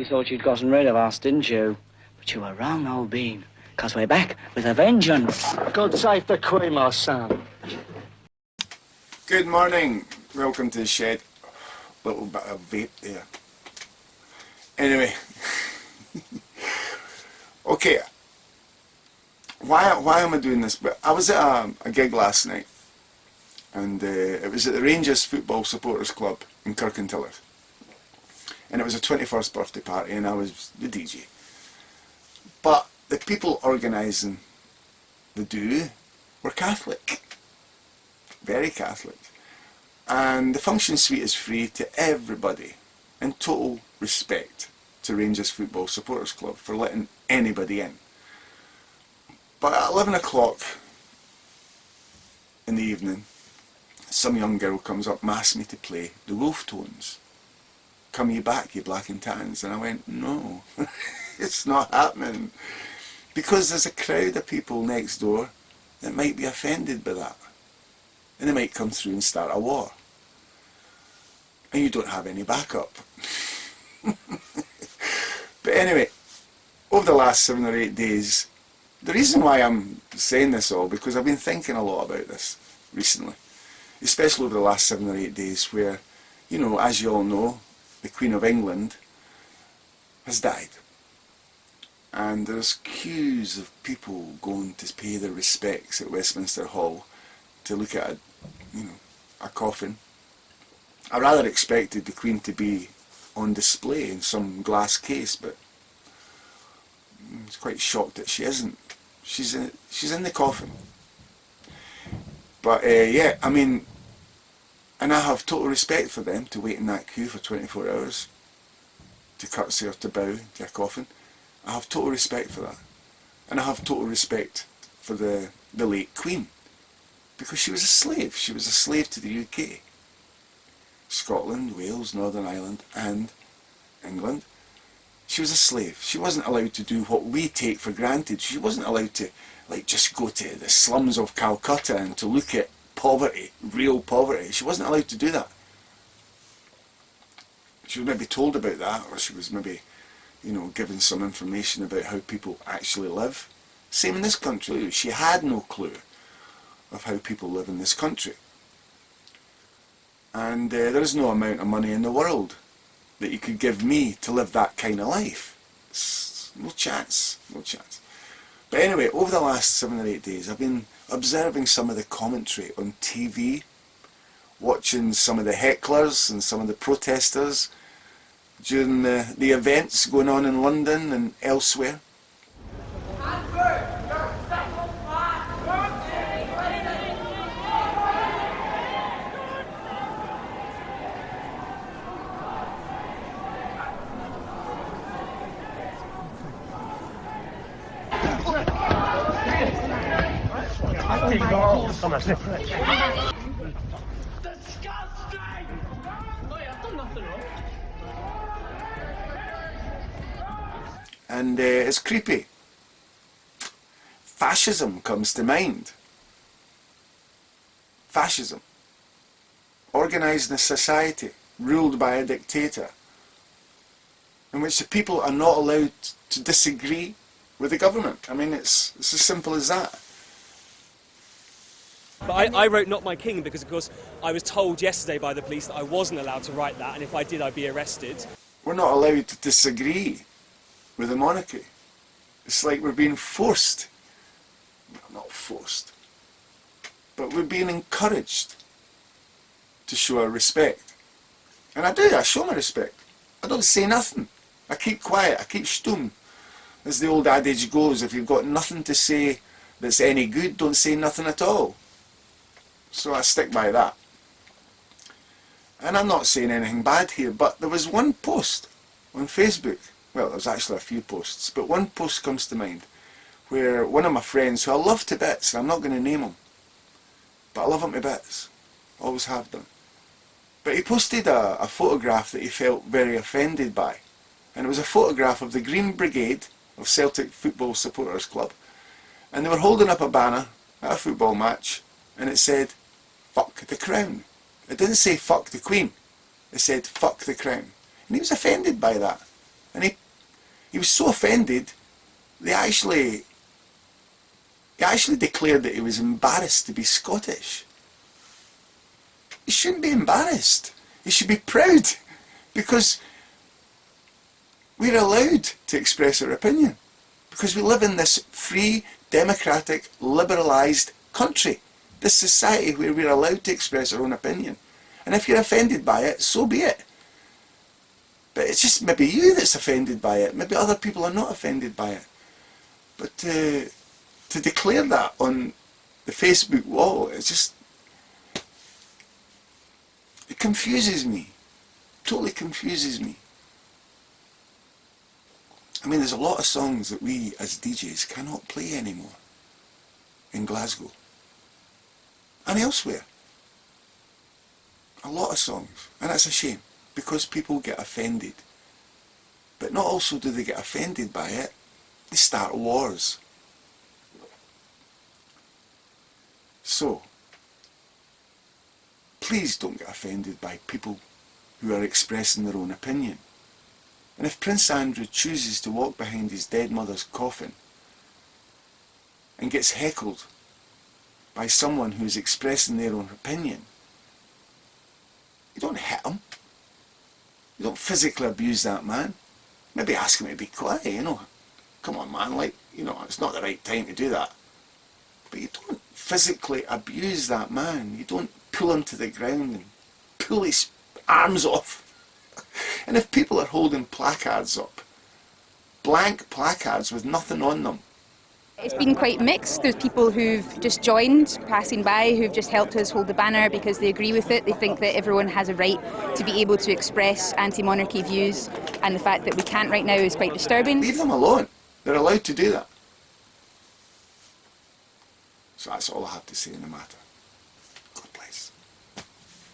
You thought you'd gotten rid of us, didn't you? But you were wrong, old bean. Because we're back with a vengeance. God save the Queen, my son. Good morning. Welcome to the shed. Little bit of vape there. Anyway. Okay. Why am I doing this? But I was at a gig last night. And it was at the Rangers Football Supporters Club in Kirkintilloch. And it was a 21st birthday party and I was the DJ. But the people organising the do were Catholic. Very Catholic. And the function suite is free to everybody, in total respect to Rangers Football Supporters Club for letting anybody in. But at 11 o'clock in the evening, some young girl comes up and asks me to play the Wolf Tones. Come ye back, ye black and tans. And I went, no, it's not happening. Because there's a crowd of people next door that might be offended by that. And they might come through and start a war. And you don't have any backup. But anyway, over the last 7 or 8 days, the reason why I'm saying this all, because I've been thinking a lot about this recently. Especially over the last 7 or 8 days where, you know, as you all know, the Queen of England has died. And there's queues of people going to pay their respects at Westminster Hall to look at a coffin. I rather expected the Queen to be on display in some glass case, but I was quite shocked that she isn't. She's in the coffin. But yeah, I mean, and I have total respect for them to wait in that queue for 24 hours to curtsy or to bow to a coffin. I have total respect for that. And I have total respect for the late Queen. Because she was a slave. She was a slave to the UK. Scotland, Wales, Northern Ireland and England. She was a slave. She wasn't allowed to do what we take for granted. She wasn't allowed to just go to the slums of Calcutta and to look at poverty, real poverty. She wasn't allowed to do that. She was maybe told about that, or she was maybe, given some information about how people actually live. Same in this country. She had no clue of how people live in this country. And there is no amount of money in the world that you could give me to live that kind of life. No chance, no chance. But anyway, over the last 7 or 8 days, I've been observing some of the commentary on TV, watching some of the hecklers and some of the protesters during the events going on in London and elsewhere. And it's creepy. Fascism comes to mind. Fascism. Organised in a society ruled by a dictator, in which the people are not allowed to disagree with the government. I mean, it's as simple as that. But I wrote Not My King because, of course, I was told yesterday by the police that I wasn't allowed to write that, and if I did, I'd be arrested. We're not allowed to disagree with the monarchy. It's like we're being forced. Well, not forced. But we're being encouraged to show our respect. And I do, I show my respect. I don't say nothing. I keep quiet, I keep stum. As the old adage goes, if you've got nothing to say that's any good, don't say nothing at all. So I stick by that. And I'm not saying anything bad here, but there was one post on Facebook, well, there's actually a few posts, but one post comes to mind where one of my friends, who I love to bits, and I'm not going to name him, but I love him to bits, always have done, but he posted a photograph that he felt very offended by, and it was a photograph of the Green Brigade of Celtic Football Supporters Club, and they were holding up a banner at a football match, and it said, "Fuck the Crown." It didn't say "fuck the Queen," it said "fuck the Crown." And he was offended by that. And he was so offended, he actually declared that he was embarrassed to be Scottish. He shouldn't be embarrassed. He should be proud, because we're allowed to express our opinion, because we live in this free, democratic, liberalised country, this society where we're allowed to express our own opinion. And if you're offended by it, so be it. But it's just maybe you that's offended by it. Maybe other people are not offended by it. But to declare that on the Facebook wall, it confuses me. Totally confuses me. I mean, there's a lot of songs that we as DJs cannot play anymore in Glasgow and elsewhere. A lot of songs, and that's a shame, because people get offended. But not also do they get offended by it, they start wars. So, please don't get offended by people who are expressing their own opinion. And if Prince Andrew chooses to walk behind his dead mother's coffin and gets heckled by someone who's expressing their own opinion, you don't hit him. You don't physically abuse that man. Maybe ask him to be quiet, you know. Come on, man, like, you know, it's not the right time to do that. But you don't physically abuse that man. You don't pull him to the ground and pull his arms off. And if people are holding placards up, blank placards with nothing on them, it's been quite mixed. There's people who've just joined, passing by, who've just helped us hold the banner because they agree with it. They think that everyone has a right to be able to express anti-monarchy views, and the fact that we can't right now is quite disturbing. leave them alone. They're allowed to do that. So that's all I have to say in the matter.